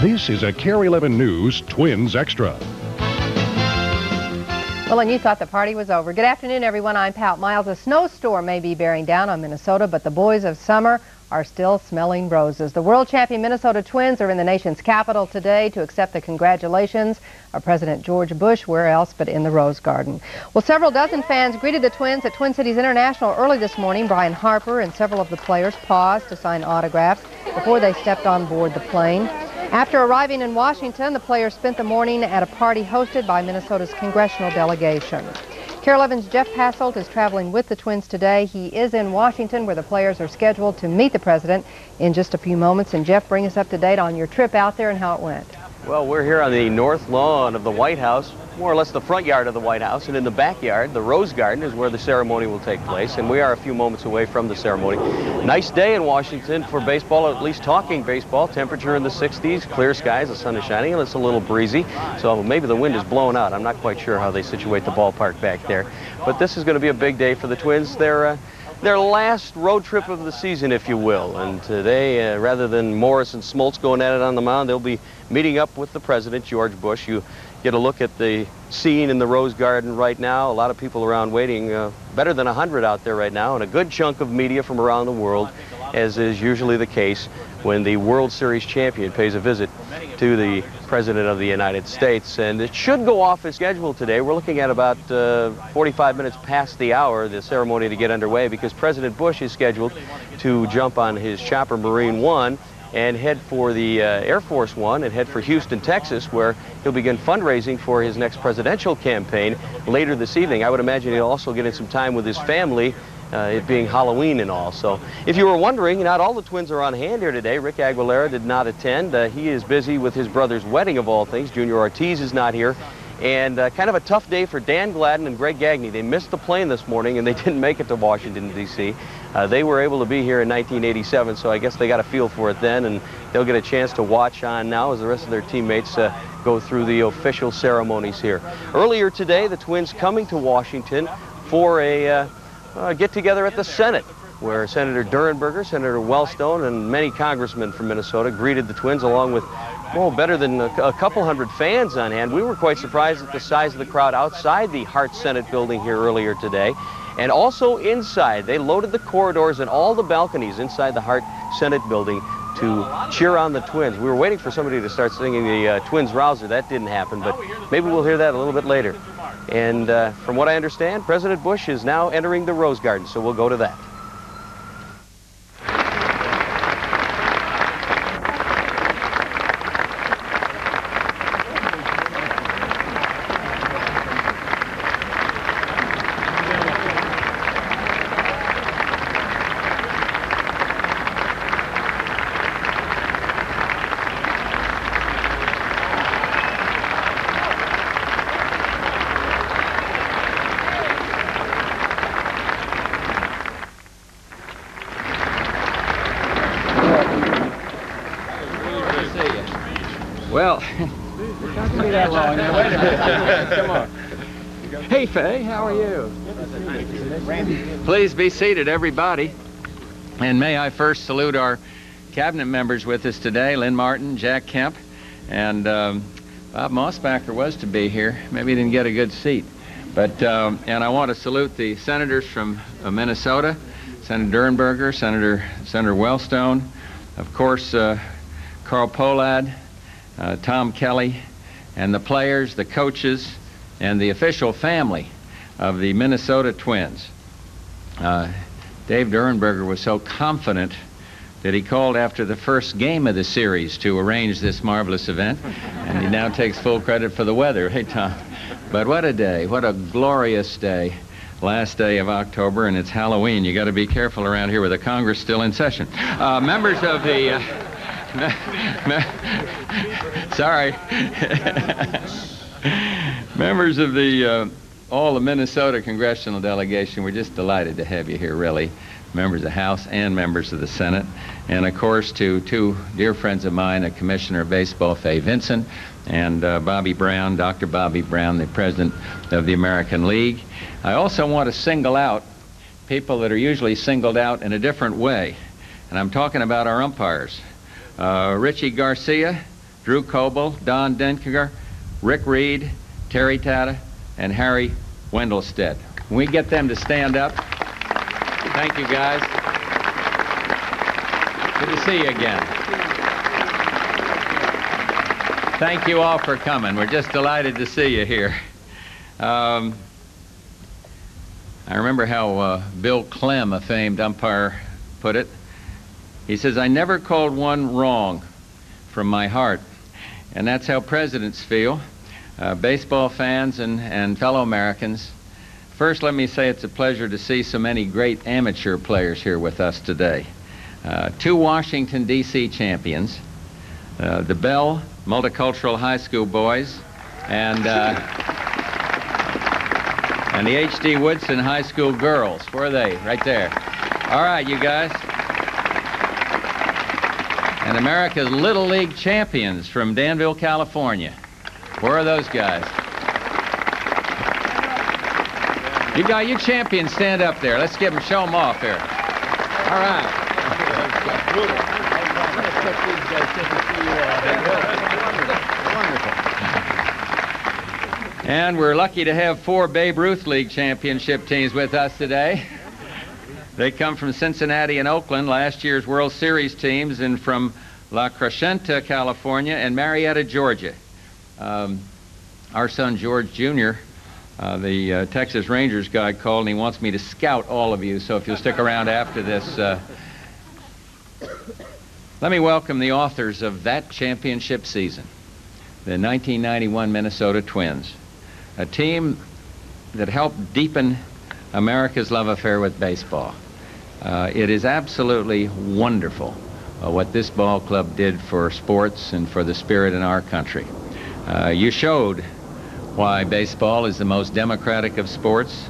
This is a KARE11 News Twins Extra. Well, and you thought the party was over. Good afternoon, everyone. I'm Pat Miles. A snowstorm may be bearing down on Minnesota, but the boys of summer are still smelling roses. The world champion Minnesota Twins are in the nation's capital today to accept the congratulations of President George Bush, where else but in the Rose Garden. Well, several dozen fans greeted the Twins at Twin Cities International early this morning. Brian Harper and several of the players paused to sign autographs before they stepped on board the plane. After arriving in Washington, the players spent the morning at a party hosted by Minnesota's congressional delegation. KARE11's Jeff Passolt is traveling with the Twins today. He is in Washington, where the players are scheduled to meet the president in just a few moments. And Jeff, bring us up to date on your trip out there and how it went. Well, we're here on the north lawn of the White House, more or less the front yard of the White House, and in the backyard, the Rose Garden, is where the ceremony will take place, and we are a few moments away from the ceremony. Nice day in Washington for baseball, at least talking baseball. Temperature in the 60s, clear skies, the sun is shining, and it's a little breezy, so maybe the wind is blowing out. I'm not quite sure how they situate the ballpark back there, but this is going to be a big day for the Twins. Their last road trip of the season, if you will, and today, rather than Morris and Smoltz going at it on the mound, they'll be meeting up with the president, George Bush. You get a look at the scene in the Rose Garden right now. A lot of people around waiting, better than 100 out there right now, and a good chunk of media from around the world, as is usually the case when the World Series champion pays a visit to the President of the United States. And it should go off as scheduled today. We're looking at about 45 minutes past the hour, the ceremony to get underway, because President Bush is scheduled to jump on his chopper Marine One and head for the Air Force One and head for Houston, Texas, where he'll begin fundraising for his next presidential campaign later this evening. I would imagine he'll also get in some time with his family, it being Halloween and all. So if you were wondering, not all the Twins are on hand here today. Rick Aguilera did not attend. He is busy with his brother's wedding, of all things. Junior Ortiz is not here. And kind of a tough day for Dan Gladden and Greg Gagne. They missed the plane this morning and they didn't make it to Washington, D.C. They were able to be here in 1987, so I guess they got a feel for it then, and they'll get a chance to watch on now as the rest of their teammates go through the official ceremonies here. Earlier today, the Twins coming to Washington for a get-together at the Senate, where Senator Durenberger, Senator Wellstone, and many congressmen from Minnesota greeted the Twins, along with, well, better than a couple hundred fans on hand. We were quite surprised at the size of the crowd outside the Hart Senate building here earlier today. And also inside, they loaded the corridors and all the balconies inside the Hart Senate building to cheer on the Twins. We were waiting for somebody to start singing the Twins Rouser. That didn't happen, but maybe we'll hear that a little bit later. And from what I understand, President Bush is now entering the Rose Garden, so we'll go to that. Well, it's not going to be that long. Now, wait a minute. Come on. Hey, Faye, how are you? Please be seated, everybody. And may I first salute our cabinet members with us today, Lynn Martin, Jack Kemp, and Bob Mossbacher was to be here. Maybe he didn't get a good seat. But, and I want to salute the senators from Minnesota, Senator Durenberger, Senator Wellstone, of course, Carl Pohlad, Tom Kelly, and the players, the coaches, and the official family of the Minnesota Twins. Dave Durenberger was so confident that he called after the first game of the series to arrange this marvelous event, and he now takes full credit for the weather. Hey, Tom. But what a day, what a glorious day. Last day of October, and it's Halloween. You got to be careful around here with the Congress still in session. Members of the... sorry. Members of the all the Minnesota congressional delegation, we're just delighted to have you here, really. Members of the House and members of the Senate. And of course, to two dear friends of mine, a Commissioner of Baseball, Fay Vincent, and Bobby Brown, Dr. Bobby Brown, the President of the American League. I also want to single out people that are usually singled out in a different way. And I'm talking about our umpires. Richie Garcia, Drew Coble, Don Denkinger, Rick Reed, Terry Tata, and Harry Wendelstedt. Can we get them to stand up? Thank you, guys. Good to see you again. Thank you all for coming. We're just delighted to see you here. I remember how Bill Clem, a famed umpire, put it. He says, "I never called one wrong from my heart." And that's how presidents feel, baseball fans and fellow Americans. First, let me say it's a pleasure to see so many great amateur players here with us today. Two Washington, D.C. champions, the Bell Multicultural High School boys, and the H.D. Woodson High School girls. Where are they? Right there. All right, you guys. And America's Little League champions from Danville, California. Where are those guys? You champions, stand up there. Let's give them, show them off here. All right. And we're lucky to have 4 Babe Ruth League championship teams with us today. They come from Cincinnati and Oakland, last year's World Series teams, and from La Crescenta, California, and Marietta, Georgia. Our son George Jr., the Texas Rangers guy, called and he wants me to scout all of you, so if you'll stick around after this. Let me welcome the authors of that championship season, the 1991 Minnesota Twins, a team that helped deepen America's love affair with baseball. It is absolutely wonderful what this ball club did for sports and for the spirit in our country. You showed why baseball is the most democratic of sports.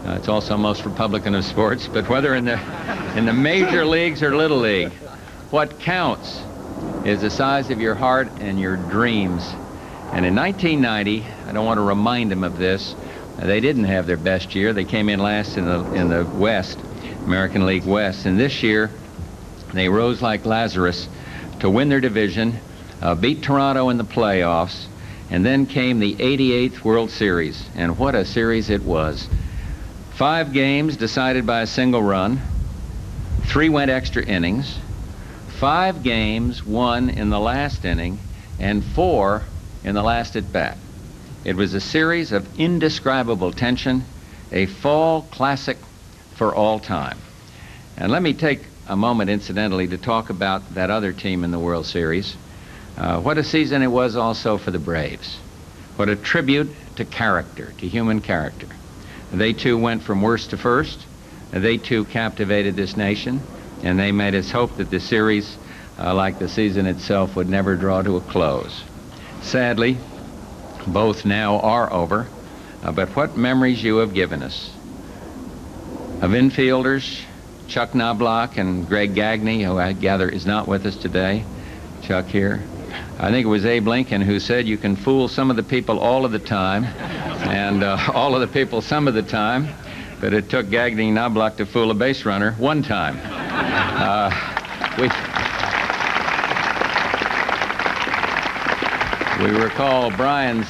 It's also most Republican of sports, but whether in the major leagues or little league, what counts is the size of your heart and your dreams. And in 1990, I don't want to remind them of this, they didn't have their best year. They came in last in the West, American League West. And this year, they rose like Lazarus to win their division, beat Toronto in the playoffs, and then came the 88th World Series. And what a series it was. 5 games decided by a single run. 3 went extra innings. 5 games won in the last inning, and 4 in the last at bat. It was a series of indescribable tension, a fall classic for all time. And let me take a moment, incidentally, to talk about that other team in the World Series. What a season it was also for the Braves. What a tribute to character, to human character. They too went from worst to first. They too captivated this nation, and they made us hope that the series, like the season itself, would never draw to a close. Sadly, both now are over, but what memories you have given us of infielders, Chuck Knobloch and Greg Gagne, who I gather is not with us today. Chuck here. I think it was Abe Lincoln who said you can fool some of the people all of the time and all of the people some of the time, but it took Gagne and Knobloch to fool a base runner one time. We recall Brian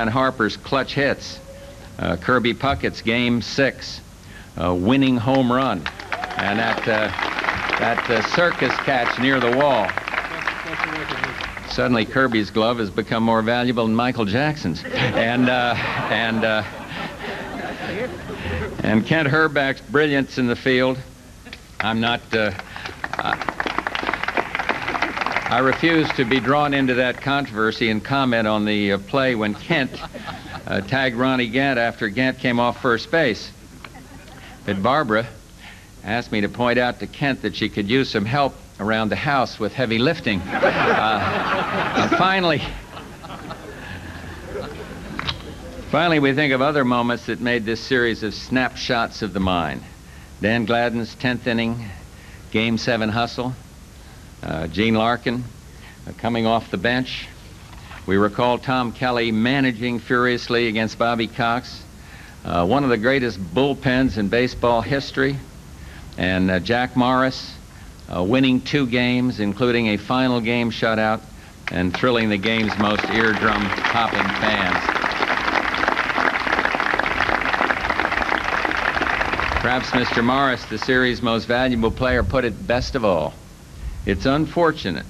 Harper's clutch hits, Kirby Puckett's Game 6, winning home run, and that circus catch near the wall. Suddenly Kirby's glove has become more valuable than Michael Jackson's. And Kent Herback's brilliance in the field. I refuse to be drawn into that controversy and comment on the play when Kent tagged Ronnie Gant after Gant came off first base. But Barbara asked me to point out to Kent that she could use some help around the house with heavy lifting. And finally, we think of other moments that made this series of snapshots of the mind. Dan Gladden's 10th inning, Game 7 hustle. Gene Larkin coming off the bench. We recall Tom Kelly managing furiously against Bobby Cox. One of the greatest bullpens in baseball history. And Jack Morris winning 2 games, including a final game shutout and thrilling the game's most eardrum-popping fans. Perhaps Mr. Morris, the series' most valuable player, put it best of all. It's unfortunate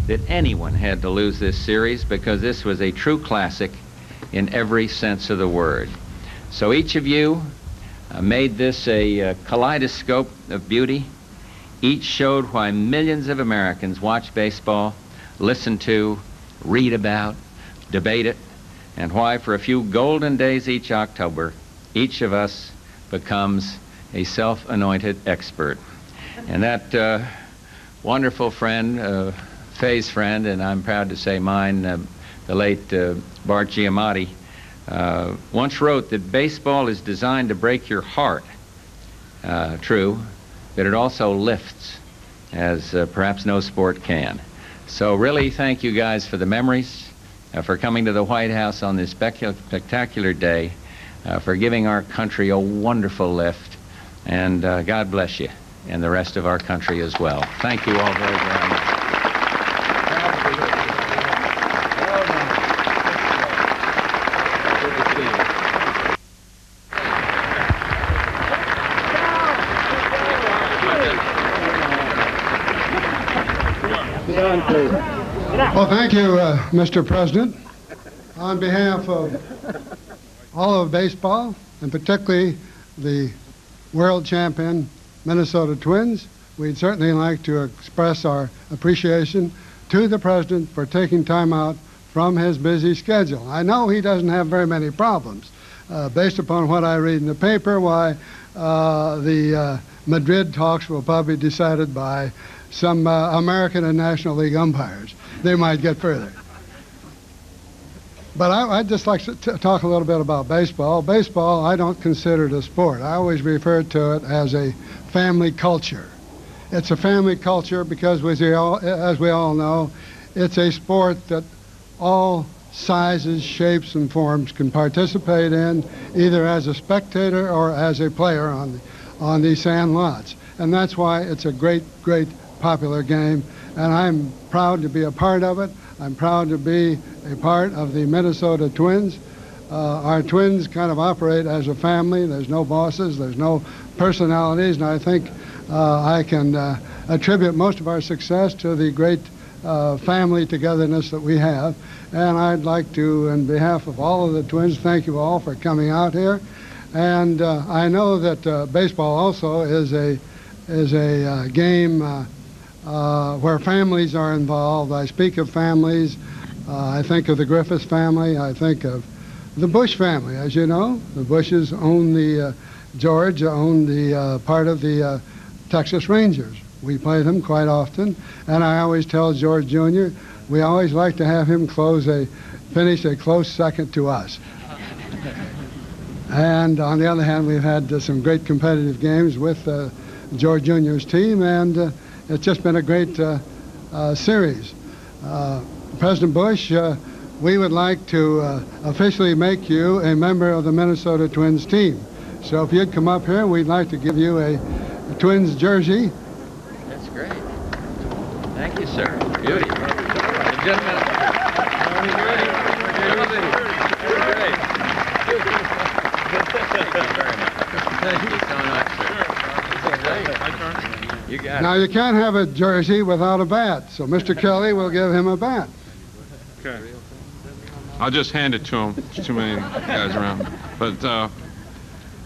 that anyone had to lose this series because this was a true classic in every sense of the word. So each of you made this a kaleidoscope of beauty. Each showed why millions of Americans watch baseball, listen to, read about, debate it, and why for a few golden days each October, each of us becomes a self-anointed expert. And that wonderful friend, Faye's friend, and I'm proud to say mine, the late Bart Giamatti, once wrote that baseball is designed to break your heart. True, but it also lifts, as perhaps no sport can. So really, thank you guys for the memories, for coming to the White House on this spectacular day, for giving our country a wonderful lift, and God bless you, and the rest of our country as well. Thank you all very, very much. Well, thank you, Mr. President. On behalf of all of baseball, and particularly the world champion Minnesota Twins, we'd certainly like to express our appreciation to the President for taking time out from his busy schedule. I know he doesn't have very many problems. Based upon what I read in the paper, why the Madrid talks will probably be decided by some American and National League umpires. They might get further. But I'd just like to talk a little bit about baseball. Baseball, I don't consider it a sport. I always refer to it as a family culture. It's a family culture because, as we all know, it's a sport that all sizes, shapes, and forms can participate in, either as a spectator or as a player on the sand lots. And that's why it's a great, great popular game, and I'm proud to be a part of it. I'm proud to be a part of the Minnesota Twins. Our Twins kind of operate as a family. There's no bosses, there's no personalities, and I think I can attribute most of our success to the great family togetherness that we have. And I'd like to, on behalf of all of the Twins, thank you all for coming out here. And I know that baseball also is a game where families are involved. I speak of families. I think of the Griffith family. I think of the Bush family. As you know, the Bushes own the, George owned the part of the Texas Rangers. We play them quite often. And I always tell George Jr., we always like to have him finish a close second to us. And on the other hand, we've had some great competitive games with George Jr.'s team, and it's just been a great series. President Bush, we would like to officially make you a member of the Minnesota Twins team. So if you'd come up here, we'd like to give you a Twins jersey. That's great. Thank you, sir. Beauty. Gentlemen. Thank you so much, sir. You got it. Now, you can't have a jersey without a bat, so Mr. Kelly will give him a bat. Okay. I'll just hand it to him. There's too many guys around. But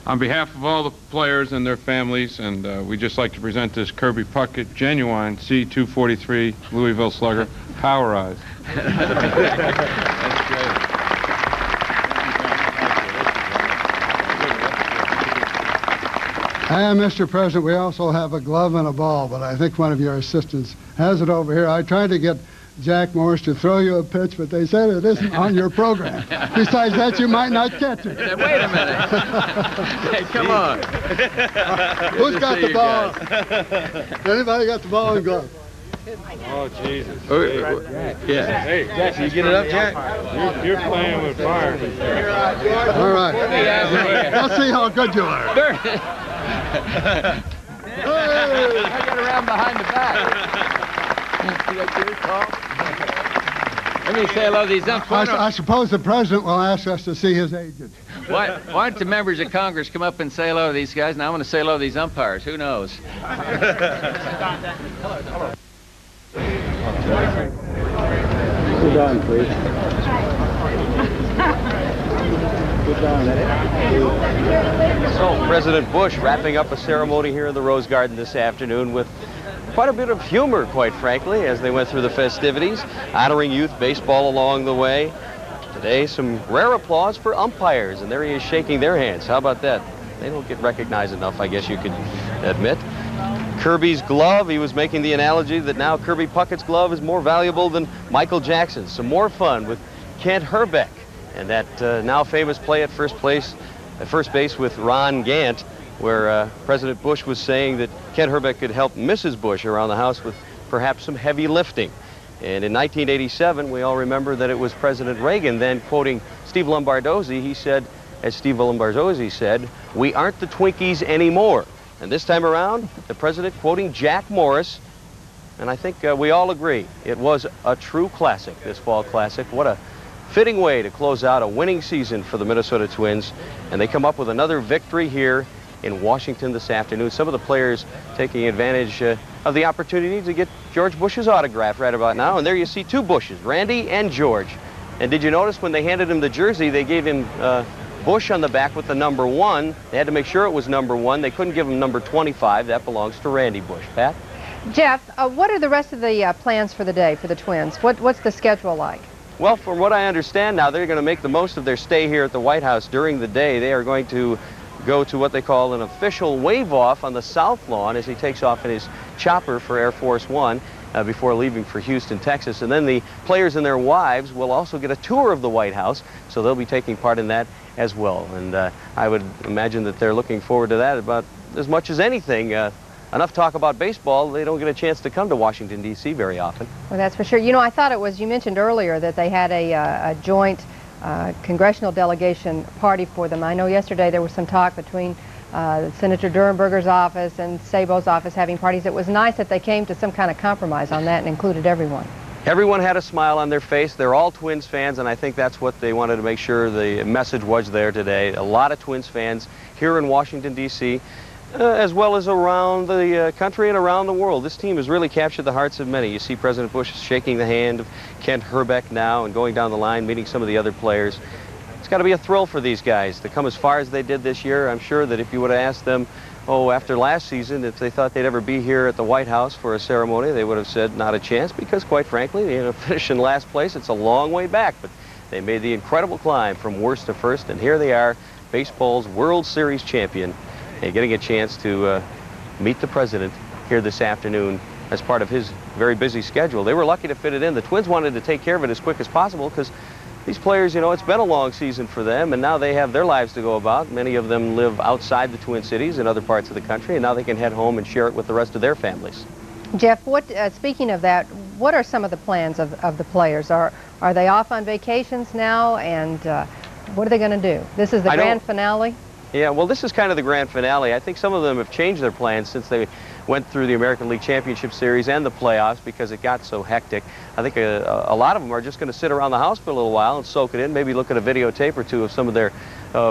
on behalf of all the players and their families, and we'd just like to present this Kirby Puckett genuine C243 Louisville Slugger powerized. That's great. And Mr. President, we also have a glove and a ball, but I think one of your assistants has it over here. I tried to get Jack Morris to throw you a pitch, but they said it isn't on your program. Besides that, you might not catch it. Wait a minute. Hey, come on. Who's got the ball? Anybody got the ball and glove? Oh, Jesus. Yeah. Hey, Jack, you get it up, Jack? You're playing with fire. All right. Let's see how good you are. I got around behind the back. You got your call? Let me say hello to these umpires. I suppose the president will ask us to see his agent. Why don't the members of Congress come up and say hello to these guys? Now I want to say hello to these umpires. Who knows? Sit down, please. So, President Bush wrapping up a ceremony here in the Rose Garden this afternoon with quite a bit of humor, quite frankly, as they went through the festivities, honoring youth baseball along the way. Today, some rare applause for umpires, and there he is shaking their hands. How about that? They don't get recognized enough, I guess you could admit. Kirby's glove, he was making the analogy that now Kirby Puckett's glove is more valuable than Michael Jackson's. Some more fun with Kent Herbeck and that now famous play at first base with Ron Gant, where President Bush was saying that Kent Herbeck could help Mrs. Bush around the house with perhaps some heavy lifting. And in 1987, we all remember that it was President Reagan then quoting Steve Lombardozzi. He said, as Steve Lombardozzi said, "We aren't the Twinkies anymore." And this time around, the president quoting Jack Morris. And I think we all agree it was a true classic, this fall classic. What a fitting way to close out a winning season for the Minnesota Twins. And they come up with another victory here in Washington this afternoon. Some of the players taking advantage of the opportunity to get George Bush's autograph right about now. And there you see two Bushes, Randy and George. And did you notice when they handed him the jersey, they gave him Bush on the back with the number 1. They had to make sure it was number 1. They couldn't give him number 25. That belongs to Randy Bush. Pat? Jeff, what are the rest of the plans for the day for the Twins? What's the schedule like? Well, from what I understand now, they're going to make the most of their stay here at the White House during the day. They are going to go to what they call an official wave-off on the South Lawn as he takes off in his chopper for Air Force One before leaving for Houston, Texas. And then the players and their wives will also get a tour of the White House, so they'll be taking part in that as well. And I would imagine that they're looking forward to that about as much as anything. Enough talk about baseball, they don't get a chance to come to Washington, D.C. very often. Well, that's for sure. You know, I thought it was, you mentioned earlier that they had a joint congressional delegation party for them. I know yesterday there was some talk between Senator Durenberger's office and Sabo's office having parties. It was nice that they came to some kind of compromise on that and included everyone. Everyone had a smile on their face. They're all Twins fans, and I think that's what they wanted to make sure the message was there today. A lot of Twins fans here in Washington, D.C., as well as around the country and around the world. This team has really captured the hearts of many. You see President Bush shaking the hand of Kent Herbeck now and going down the line, meeting some of the other players. It's got to be a thrill for these guys to come as far as they did this year. I'm sure that if you would have asked them, after last season, if they thought they'd ever be here at the White House for a ceremony, they would have said not a chance, because quite frankly, they finished in last place. It's a long way back, but they made the incredible climb from worst to first, and here they are, baseball's World Series champion, and getting a chance to meet the president here this afternoon as part of his very busy schedule. They were lucky to fit it in. The Twins wanted to take care of it as quick as possible because these players, you know, it's been a long season for them, and now they have their lives to go about. Many of them live outside the Twin Cities in other parts of the country, and now they can head home and share it with the rest of their families. Jeff, speaking of that, what are some of the plans of the players? Are they off on vacations now, and what are they going to do? This is the grand finale? Yeah, well, this is kind of the grand finale. I think some of them have changed their plans since they went through the American League Championship Series and the playoffs because it got so hectic. I think a lot of them are just going to sit around the house for a little while and soak it in, maybe look at a videotape or two of some of their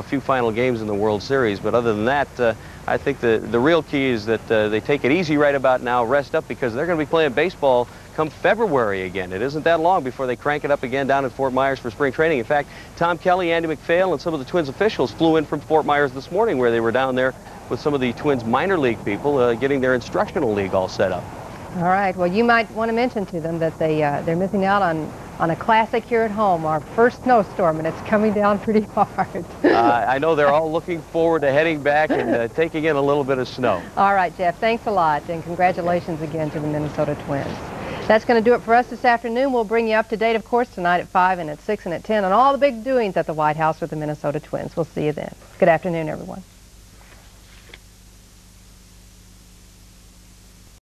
few final games in the World Series. But other than that, I think the real key is that they take it easy right about now, rest up, because they're going to be playing baseball come February again. It isn't that long before they crank it up again down in Fort Myers for spring training. In fact, Tom Kelly, Andy McPhail, and some of the Twins officials flew in from Fort Myers this morning, where they were down there with some of the Twins minor league people getting their instructional league all set up. All right. Well, you might want to mention to them that they're missing out on a classic here at home, our first snowstorm, and it's coming down pretty hard. I know they're all looking forward to heading back and taking in a little bit of snow. All right, Jeff. Thanks a lot, and congratulations again to the Minnesota Twins. That's going to do it for us this afternoon. We'll bring you up to date, of course, tonight at 5 and at 6 and at 10 on all the big doings at the White House with the Minnesota Twins. We'll see you then. Good afternoon, everyone.